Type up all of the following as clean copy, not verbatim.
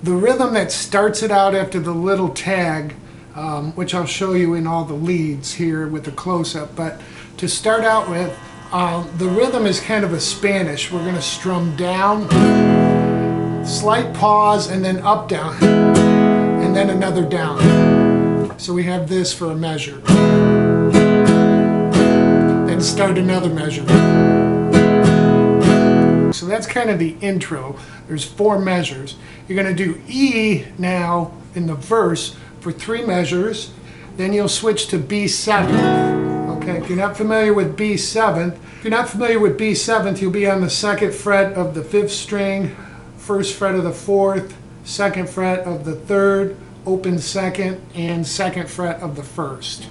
The rhythm that starts it out after the little tag, which I'll show you in all the leads here with the close-up, but to start out with, the rhythm is kind of a Spanish. We're going to strum down, slight pause, and then up, down, and then another down. So we have this for a measure. Then start another measure. So that's kind of the intro. There's 4 measures. You're going to do E now in the verse for 3 measures. Then you'll switch to B7. Okay, if you're not familiar with B7, you'll be on the 2nd fret of the 5th string, 1st fret of the 4th, 2nd fret of the 3rd, open 2nd, and 2nd fret of the 1st.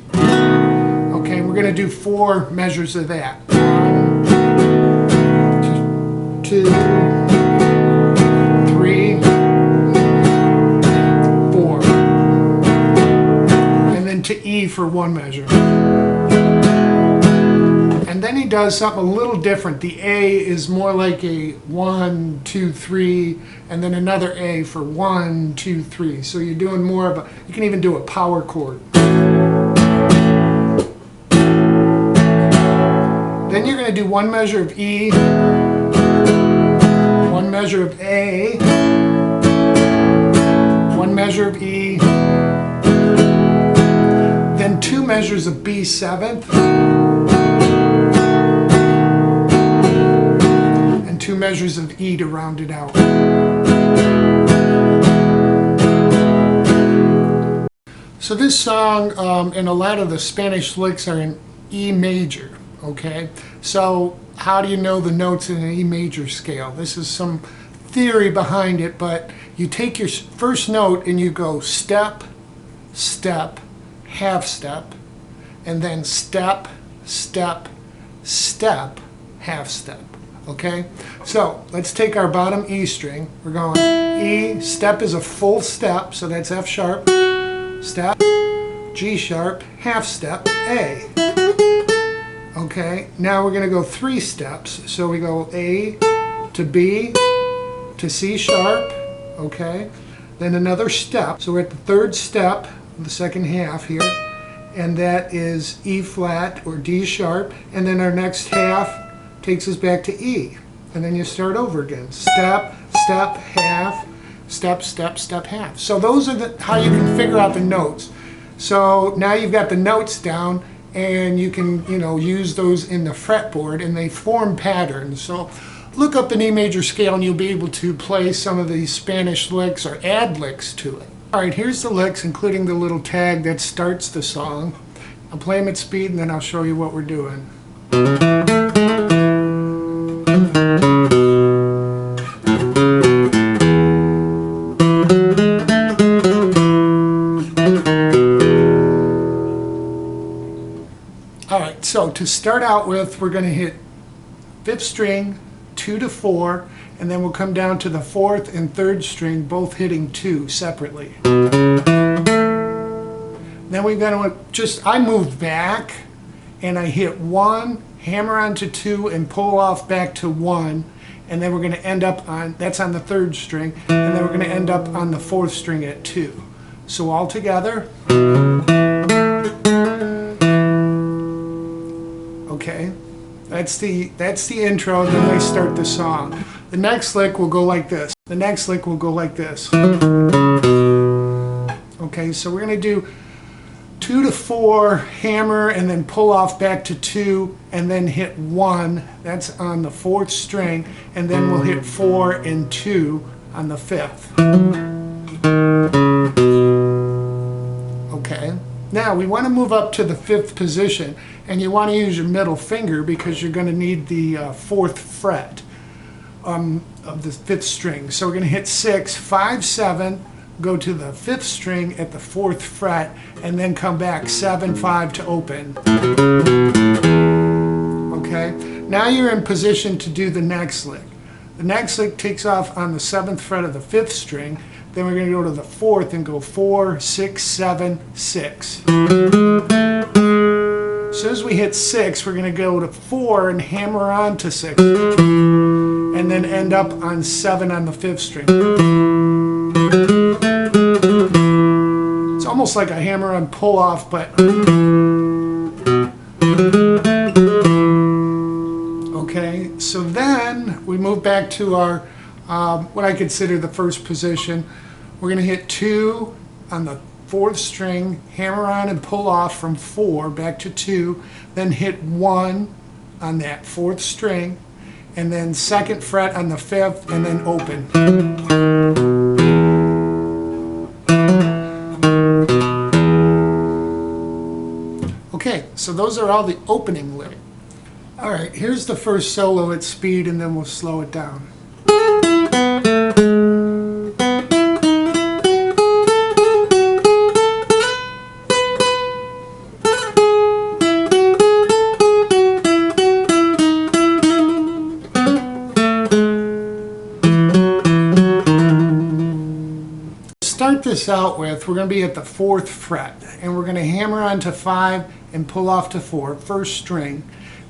Okay, we're going to do 4 measures of that. 1, 2, 3, 4. And then to E for 1 measure. And then he does something a little different. The A is more like a 1, 2, 3, and then another A for 1, 2, 3. So you're doing more of a, you can even do a power chord. Then you're going to do 1 measure of E, 1 measure of A, 1 measure of E, then 2 measures of B7th, and 2 measures of E to round it out. So this song and a lot of the Spanish licks are in E major. Okay, so how do you know the notes in an E major scale? This is some theory behind it, but you take your first note and you go step, step, half step, and then step, step, step, half step. Okay, so let's take our bottom E string. We're going E, step is a full step, so that's F sharp, step, G sharp, half step, A. Okay, now we're going to go 3 steps. So we go A to B to C sharp, okay, then another step. So we're at the 3rd step, the 2nd half here, and that is E flat or D sharp, and then our next half takes us back to E. And then you start over again. Step, step, half, step, step, step, half. So those are how you can figure out the notes. So now you've got the notes down, and you can, use those in the fretboard, and they form patterns. So look up an E major scale and you'll be able to play some of these Spanish licks or add licks to it. Alright, here's the licks, including the little tag that starts the song. I'll play them at speed and then I'll show you what we're doing. Alright, so to start out with, we're going to hit 5th string, 2 to 4, and then we'll come down to the 4th and 3rd string, both hitting 2 separately. Then we're going to I moved back, and I hit 1, hammer onto 2, and pull off back to 1, and then we're going to end up on, that's on the 3rd string, and then we're going to end up on the 4th string at 2. So all together. Okay, that's the intro, then they start the song. The next lick will go like this. The next lick will go like this. Okay, so we're going to do 2 2 to 4, hammer, and then pull off back to 2, and then hit 1. That's on the 4th string, and then we'll hit 4 and 2 on the 5th. Okay. Now we want to move up to the 5th position, and you want to use your middle finger because you're going to need the 4th fret of the 5th string. So we're going to hit 6, 5, 7, go to the 5th string at the 4th fret, and then come back 7, 5 to open. Okay, now you're in position to do the next lick. The next lick takes off on the 7th fret of the 5th string. Then we're going to go to the 4th and go 4, 6, 7, 6. As soon as we hit 6, we're going to go to 4 and hammer on to 6. And then end up on 7 on the 5th string. It's almost like a hammer on pull off, but okay, so then we move back to our what I consider the first position. We're going to hit 2 on the 4th string, hammer on and pull off from 4 back to 2, then hit 1 on that 4th string, and then 2nd fret on the 5th, and then open. Okay, so those are all the opening licks. All right, here's the first solo at speed, and then we'll slow it down. Start this out with, we're going to be at the 4th fret, and we're going to hammer onto 5 and pull off to 4, 1st string.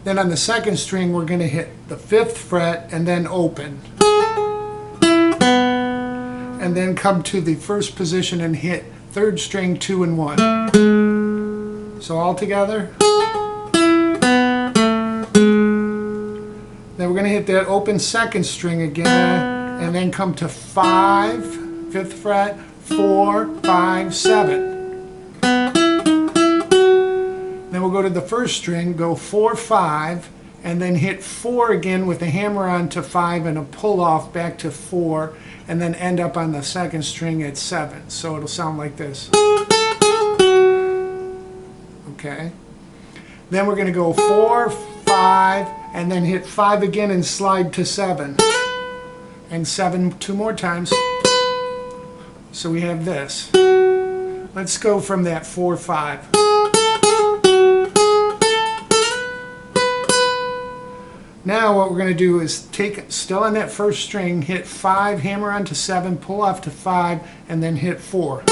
Then on the 2nd string, we're going to hit the 5th fret and then open. And then come to the 1st position and hit 3rd string, 2 and 1. So all together. Then we're going to hit that open 2nd string again, and then come to 5, 5th fret, 4, 5, 7. Then we'll go to the 1st string, go 4, 5, and then hit 4 again with a hammer on to 5 and a pull off back to 4, and then end up on the 2nd string at 7. So it'll sound like this. Okay. Then we're going to go 4, 5, and then hit 5 again and slide to 7. And 7 2 more times. So we have this. Let's go from that 4, 5. Now what we're going to do is take, still on that 1st string, hit 5, hammer onto 7, pull off to 5, and then hit 4.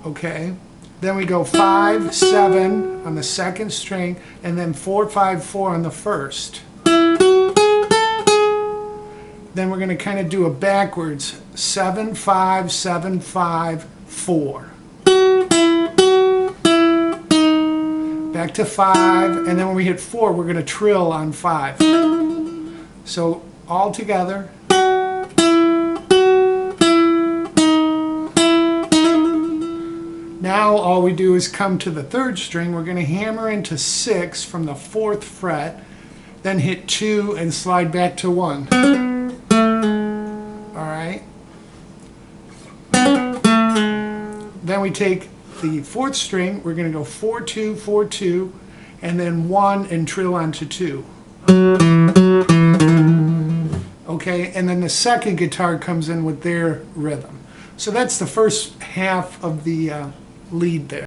Okay. Then we go 5, 7 on the 2nd string, and then 4, 5, 4 on the 1st. Then we're going to kind of do a backwards 7, 5, 7, 5, 4. Back to 5, and then when we hit 4, we're going to trill on 5. So all together. Now all we do is come to the 3rd string. We're going to hammer into 6 from the 4th fret, then hit 2 and slide back to 1. Alright. Then we take the 4th string, we're going to go 4, 2, 4, 2, and then 1 and trill onto 2. Okay, and then the 2nd guitar comes in with their rhythm. So that's the first half of the lead there.